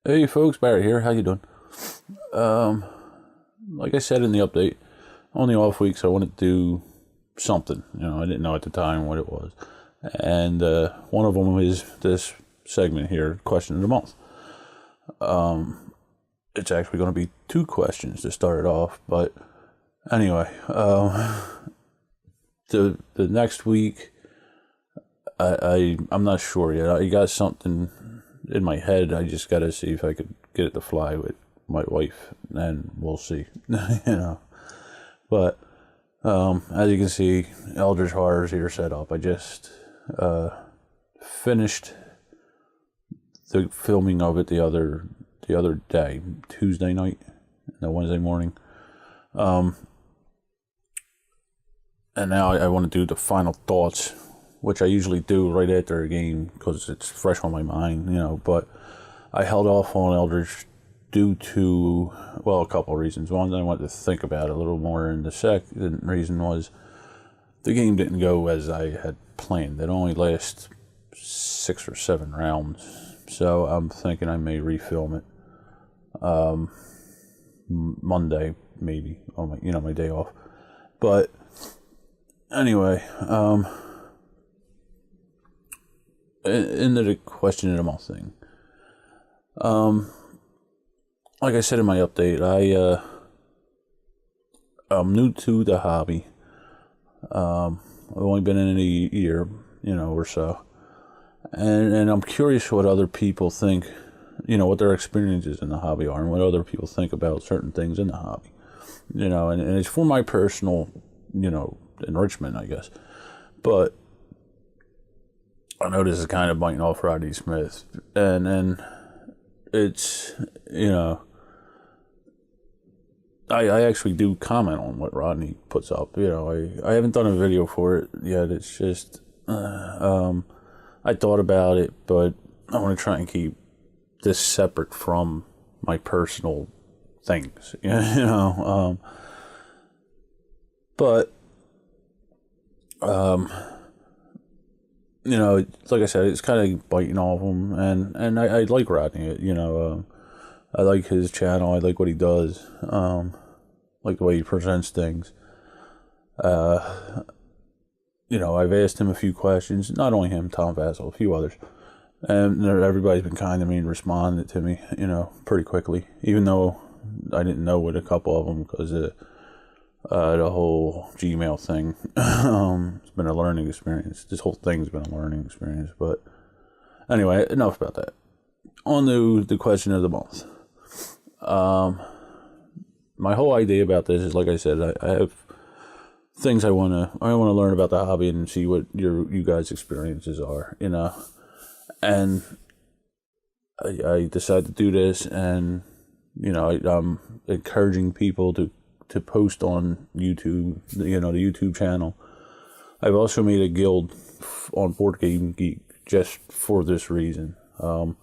Hey folks, Barry here. How you doing? Um, like I said in the update, on the off weeks I wanted to do something. I didn't know at the time what it was, and one of them is this segment here, question of the month. It's actually going to be two questions to start it off, but anyway, the next week I'm not sure yet. I got something in my head. I just got to see if I could get it to fly with my wife, and we'll see. But as you can see, Eldritch Horror's here set up. I just finished the filming of it the other day, Tuesday night, no, Wednesday morning. And now I want to do the final thoughts, which I usually do right after a game because it's fresh on my mind, but I held off on Eldritch due to, well, a couple of reasons. One, I wanted to think about it a little more, and the second reason was the game didn't go as I had planned. It only lasts 6 or 7 rounds, so I'm thinking I may refilm it Monday, maybe, on my day off. But anyway, into the question of the month thing. Like I said in my update, I'm new to the hobby. I've only been in it a year, or so, and I'm curious what other people think, what their experiences in the hobby are, and what other people think about certain things in the hobby, and it's for my personal, enrichment, I guess. But I know this is kind of biting off Rodney Smith, and it's, I actually do comment on what Rodney puts up. I haven't done a video for it yet. It's just, I thought about it, but I want to try and keep this separate from my personal things, but, like I said, it's kind of biting off him, and I like Rodney, I like his channel, I like what he does, like the way he presents things. I've asked him a few questions, not only him, Tom Vassell, a few others, and everybody's been kind to me and responded to me, pretty quickly, even though I didn't know what a couple of them, because the whole Gmail thing, it's been a learning experience. This whole thing's been a learning experience, but anyway, enough about that. On to the question of the month. My whole idea about this is, like I said, I have things I want to learn about the hobby and see what you guys' experiences are, and I decided to do this, and I'm encouraging people to post on YouTube, the YouTube channel. I've also made a guild on Board Game Geek just for this reason, and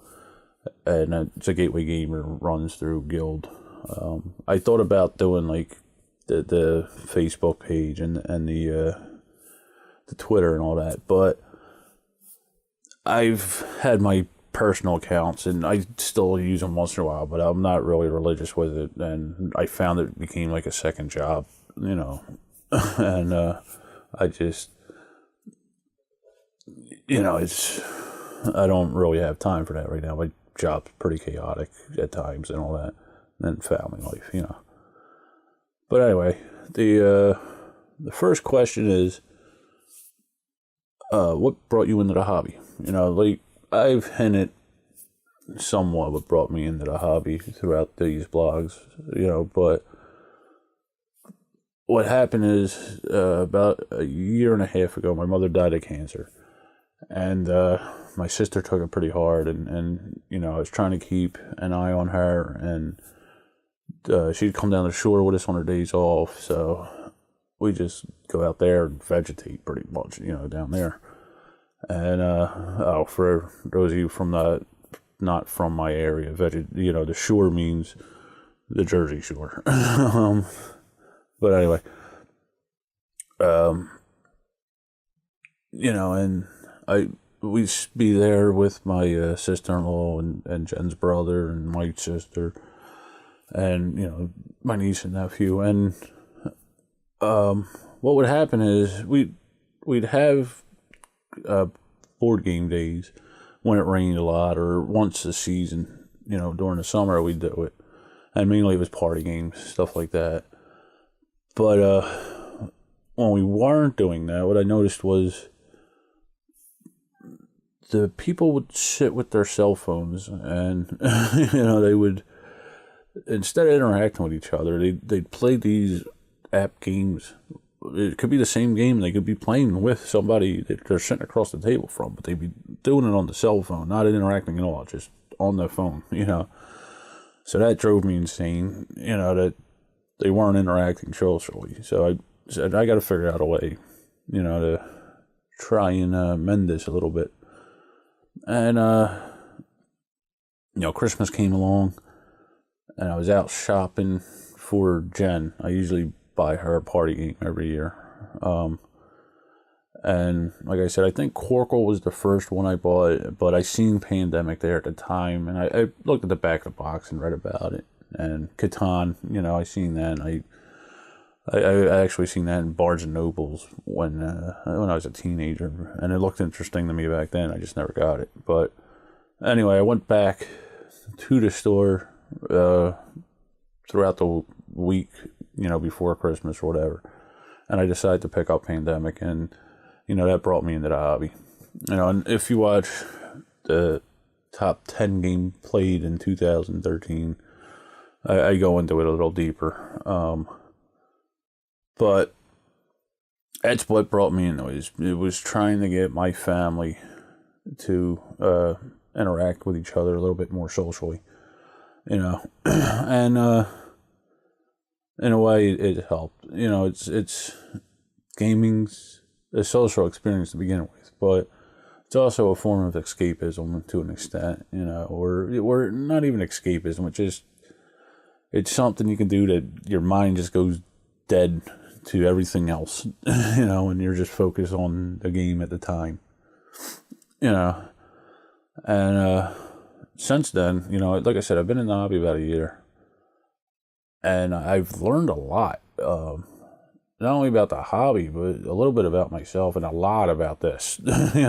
it's a Gateway Gamer runs through guild. I thought about doing like the Facebook page and the Twitter and all that, but I've had my personal accounts, and I still use them once in a while, but I'm not really religious with it, and I found it became like a second job, and I just, it's, I don't really have time for that right now. My job's pretty chaotic at times and all that, and family life, But anyway, the first question is, what brought you into the hobby? Like, I've hinted somewhat what brought me into the hobby throughout these blogs, but what happened is, about a year and a half ago, my mother died of cancer, and my sister took it pretty hard, and I was trying to keep an eye on her, and she'd come down the shore with us on her days off, so we just go out there and vegetate pretty much, down there. And for those of you not from my area, the shore means the Jersey Shore. But anyway, and I we'd be there with my sister-in-law and Jen's brother and Mike's sister, and my niece and nephew. And what would happen is we'd have board game days when it rained a lot, or once a season. During the summer we'd do it, and mainly it was party games, stuff like that. But when we weren't doing that, what I noticed was the people would sit with their cell phones, and they would, instead of interacting with each other, they'd play these app games. It could be the same game they could be playing with somebody that they're sitting across the table from, but they'd be doing it on the cell phone, not interacting at all, just on their phone. So that drove me insane. That they weren't interacting socially. So I said, I got to figure out a way, to try and mend this a little bit. And Christmas came along, and I was out shopping for Jen. I usually buy her a party game every year. And like I said, I think Corkle was the first one I bought, but I seen Pandemic there at the time, and I looked at the back of the box and read about it. And Catan, I seen that. And I actually seen that in Barnes and Nobles when I was a teenager, and it looked interesting to me back then. I just never got it. But anyway, I went back to the store throughout the week, before Christmas or whatever, and I decided to pick up Pandemic, and that brought me into the hobby. And if you watch the top 10 game played in 2013, I go into it a little deeper. But that's what brought me into it. It was trying to get my family to interact with each other a little bit more socially, and in a way it helped. It's gaming's a social experience to begin with, but it's also a form of escapism to an extent, or not even escapism, it's something you can do that your mind just goes dead to everything else, and you're just focused on the game at the time, and since then, like I said, I've been in the hobby about a year, and I've learned a lot, not only about the hobby, but a little bit about myself, and a lot about this. Me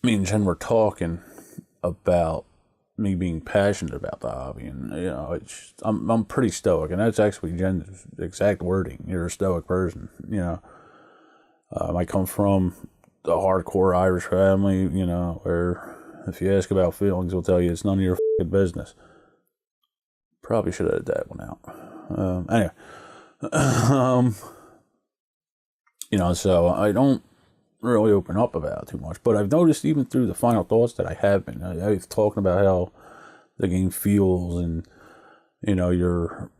and Jen were talking about me being passionate about the hobby, and I'm pretty stoic, and that's actually Jen's exact wording. You're a stoic person. I come from a hardcore Irish family, where if you ask about feelings, they'll tell you it's none of your fucking business. Probably should have edited that one out. Anyway, so I don't really open up about it too much, but I've noticed even through the final thoughts that I have been, I've talking about how the game feels, and you're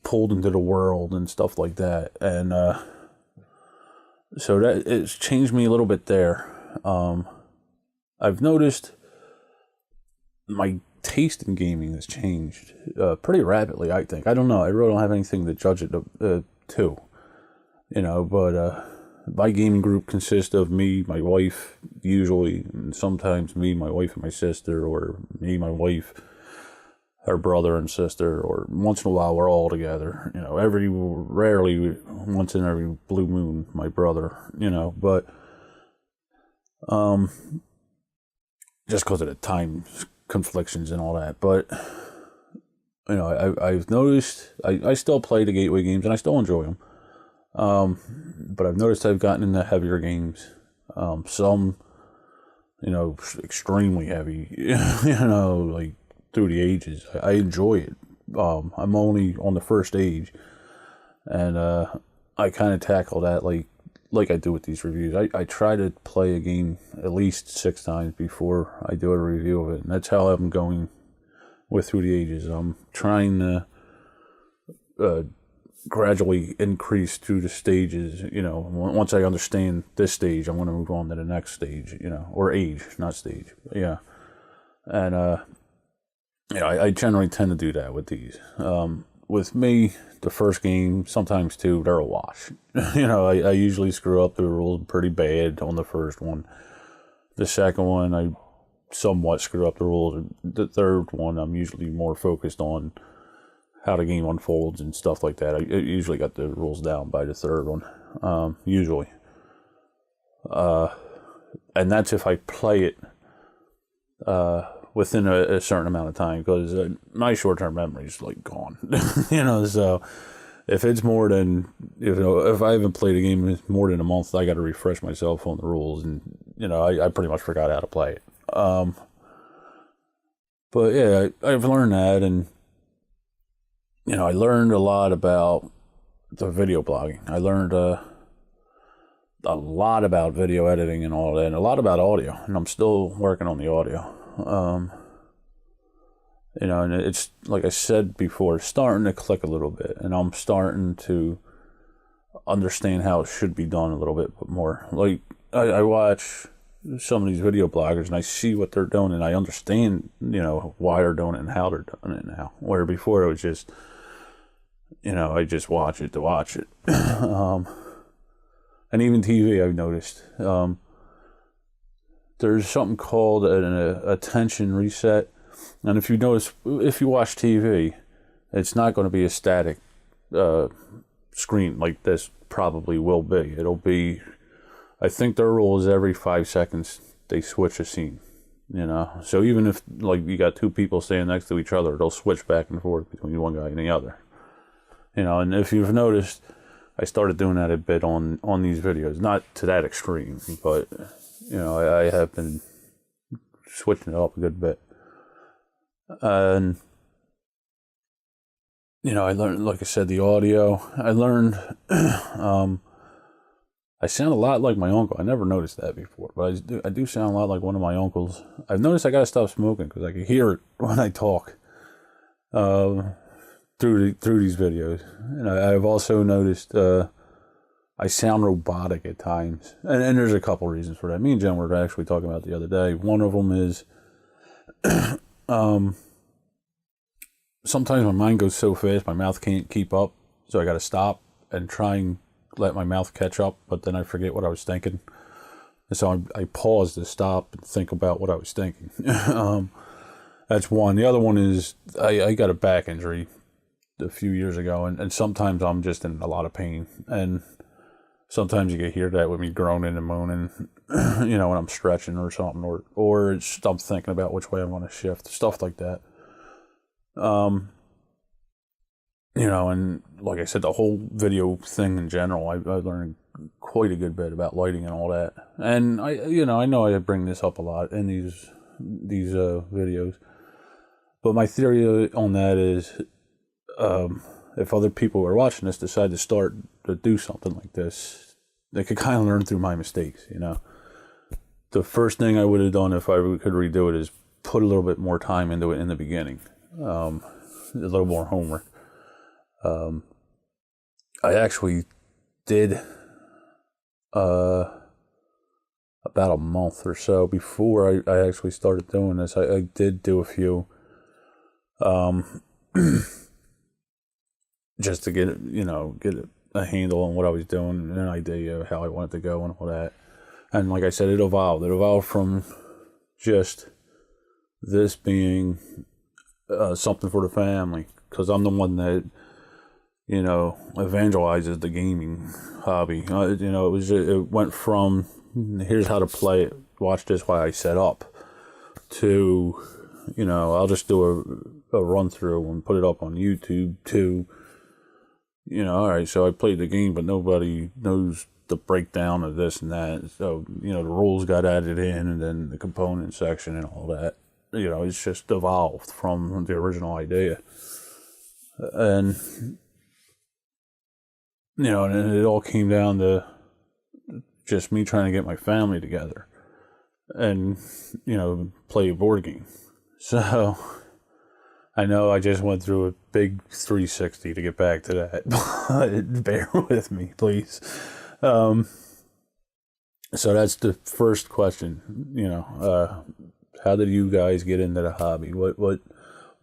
pulled into the world and stuff like that, and so that it's changed me a little bit there. I've noticed my taste in gaming has changed pretty rapidly, I think. I don't know. I really don't have anything to judge it to, but my gaming group consists of me, my wife, usually, and sometimes me, my wife, and my sister, or me, my wife, her brother and sister, or once in a while we're all together. Rarely, once in every blue moon, my brother. But just because of the time conflictions and all that. But I've noticed I still play the gateway games, and I still enjoy them. But I've noticed I've gotten into heavier games. Some, extremely heavy. Like through the ages. I enjoy it. I'm only on the first stage, and I kind of tackle that like I do with these reviews. I try to play a game at least 6 times before I do a review of it, and that's how I'm going with Through the Ages. I'm trying to gradually increase through the stages. Once I understand this stage, I'm going to move on to the next stage, or age, not stage. And I generally tend to do that with these. with me, the first game, sometimes two, they're a wash. I usually screw up the rules pretty bad on the first one. The second one, I somewhat screw up the rules. The third one, I'm usually more focused on how the game unfolds and stuff like that. I usually got the rules down by the third one, usually. And that's if I play it within a certain amount of time, because my short-term memory is like gone. So if it's more than, if I haven't played a game more than a month, I got to refresh myself on the rules, and I pretty much forgot how to play it. But yeah, I've learned that, and I learned a lot about the video blogging. I learned a lot about video editing and all that, and a lot about audio, and I'm still working on the audio. And it's, like I said before, starting to click a little bit, and I'm starting to understand how it should be done a little bit more. Like, I watch some of these video bloggers, and I see what they're doing, and I understand, why they're doing it and how they're doing it now. Where before it was just, I just watch it to watch it. And even TV, I've noticed. There's something called an attention reset. And if you notice, if you watch TV, it's not going to be a static screen like this probably will be. It'll be, I think their rule is every 5 seconds they switch a scene. So even if like you got two people standing next to each other, they'll switch back and forth between one guy and the other. And if you've noticed, I started doing that a bit on these videos, not to that extreme, but I have been switching it up a good bit. And I learned, like I said, the audio. I learned I sound a lot like my uncle. I never noticed that before, but I do sound a lot like one of my uncles. I've noticed I gotta stop smoking because I can hear it when I talk through these videos. And I've also noticed I sound robotic at times, and there's a couple reasons for that. Me and Jen were actually talking about the other day. One of them is sometimes my mind goes so fast my mouth can't keep up, so I got to stop and try and let my mouth catch up, but then I forget what I was thinking, and so I pause to stop and think about what I was thinking. That's one. The other one is I got a back injury a few years ago, and sometimes I'm just in a lot of pain, and sometimes you can hear that with me groaning and moaning, when I'm stretching or something, or it's, I'm thinking about which way I'm going to shift, stuff like that. And like I said, the whole video thing in general, I learned quite a good bit about lighting and all that. And I know I bring this up a lot in these videos, but my theory on that is, if other people are watching this decide to start to do something like this, they could kind of learn through my mistakes. The first thing I would have done if I could redo it is put a little bit more time into it in the beginning, a little more homework. I actually did about a month or so before I actually started doing this. I did do a few just to get a handle on what I was doing and an idea of how I wanted to go and all that. And like I said, it evolved from just this being something for the family, because I'm the one that evangelizes the gaming hobby. It went from here's how to play it, watch this while I set up, to I'll just do a run through and put it up on YouTube, to all right, so I played the game, but nobody knows the breakdown of this and that. So, the rules got added in, and then the component section and all that. It's just evolved from the original idea. And, and it all came down to just me trying to get my family together and, play a board game. So I know I just went through a big 360 to get back to that, but bear with me, please. So that's the first question. How did you guys get into the hobby? What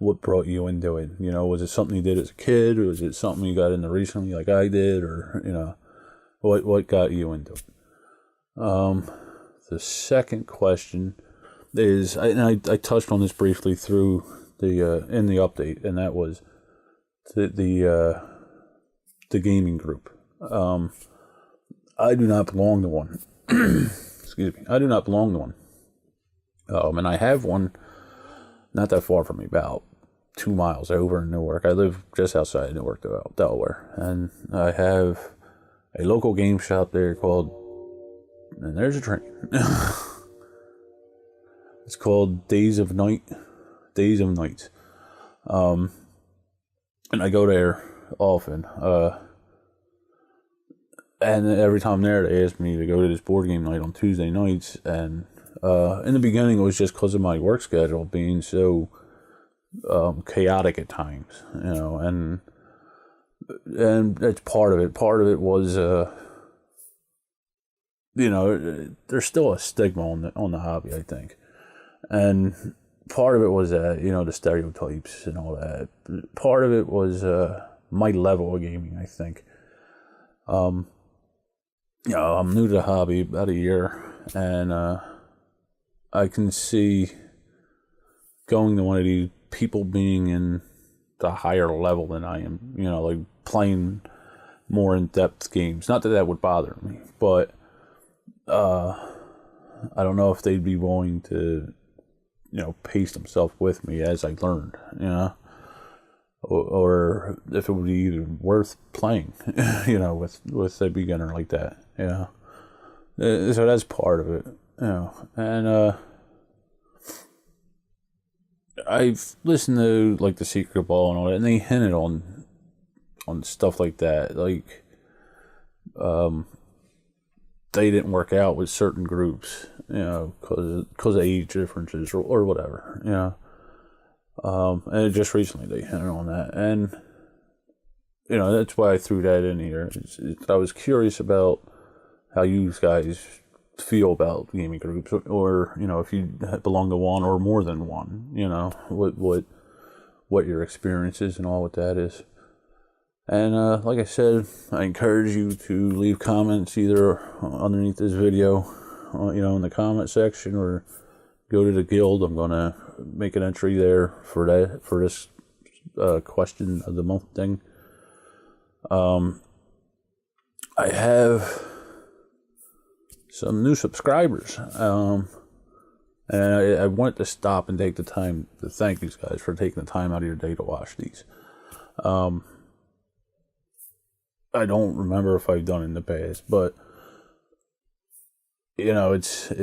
what brought you into it? You know, was it something you did as a kid, or was it something you got into recently, like I did, or you know, what got you into it? The second question is, I touched on this briefly through the in the update, and that was the gaming group. I do not belong to one. Excuse me. I do not belong to one. And I have one not that far from me, about 2 miles over in Newark. I live just outside of Newark, Delaware, and I have a local game shop there called, and there's a train. It's called Days of Nights. And I go there often. And every time I'm there, they ask me to go to this board game night on Tuesday nights. And in the beginning, it was just because of my work schedule being so chaotic at times, you know. And that's part of it. Part of it was, you know, there's still a stigma on the hobby, I think. And part of it was that, you know, the stereotypes and all that. Part of it was my level of gaming, I think. You know, I'm new to the hobby, about a year, and I can see going to one of these people being in the higher level than I am, you know, like playing more in-depth games. Not that that would bother me, but I don't know if they'd be willing to, you know, pace themselves with me as I learned, you know, or if it would be even worth playing, you know, with a beginner like that, you know. So that's part of it, you know. And I've listened to like the Secret Ball and all that, and they hinted on stuff like that, like they didn't work out with certain groups, you know, because of age differences or whatever, you know. And just recently they hinted on that, and you know, that's why I threw that in here. I was curious about how you guys feel about gaming groups, or you know, if you belong to one or more than one, you know, what your experience is and all what that is. And like I said, I encourage you to leave comments either underneath this video, you know, in the comment section, or go to the guild. I'm gonna make an entry there for this question of the month thing. I have some new subscribers, and I wanted to stop and take the time to thank these guys for taking the time out of your day to watch these. I don't remember if I've done it in the past, but you know, it's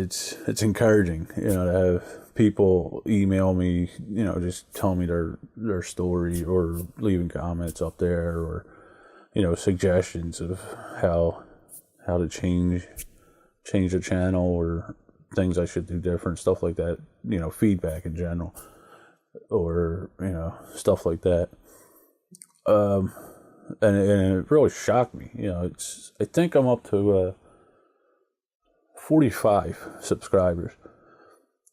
encouraging, you know, to have people email me, you know, just tell me their story, or leaving comments up there, or you know, suggestions of how to change the channel, or things I should do different, stuff like that, you know, feedback in general, or you know, stuff like that. And it really shocked me, you know. I think I'm up to 45 subscribers,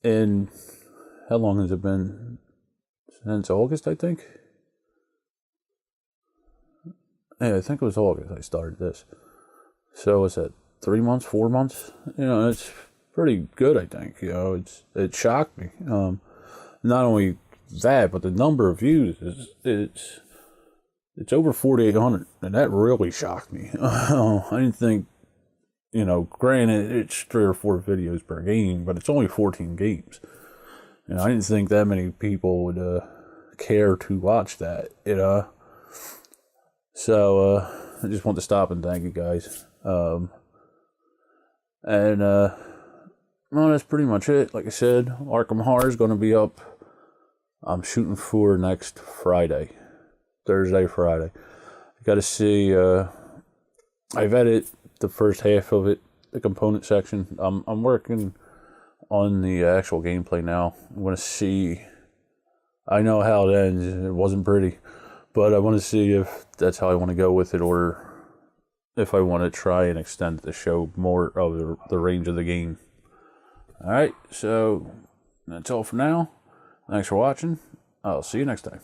and how long has it been? Since August, I think. Yeah, I think it was August I started this. So is that 3 months, 4 months? You know, it's pretty good, I think. You know, it shocked me. Not only that, but the number of views it's over 4,800, and that really shocked me. I didn't think, you know, granted it's 3 or 4 videos per game, but it's only 14 games. You know, I didn't think that many people would care to watch that, you know. So I just want to stop and thank you guys. Well, that's pretty much it. Like I said, Arkham Horror is going to be up. I'm shooting for next Friday. Thursday, Friday. I got to see. I've edited the first half of it, the component section. I'm working on the actual gameplay now. I want to see. I know how it ends. It wasn't pretty, but I want to see if that's how I want to go with it, or if I want to try and extend the show more of the range of the game. All right, so that's all for now. Thanks for watching. I'll see you next time.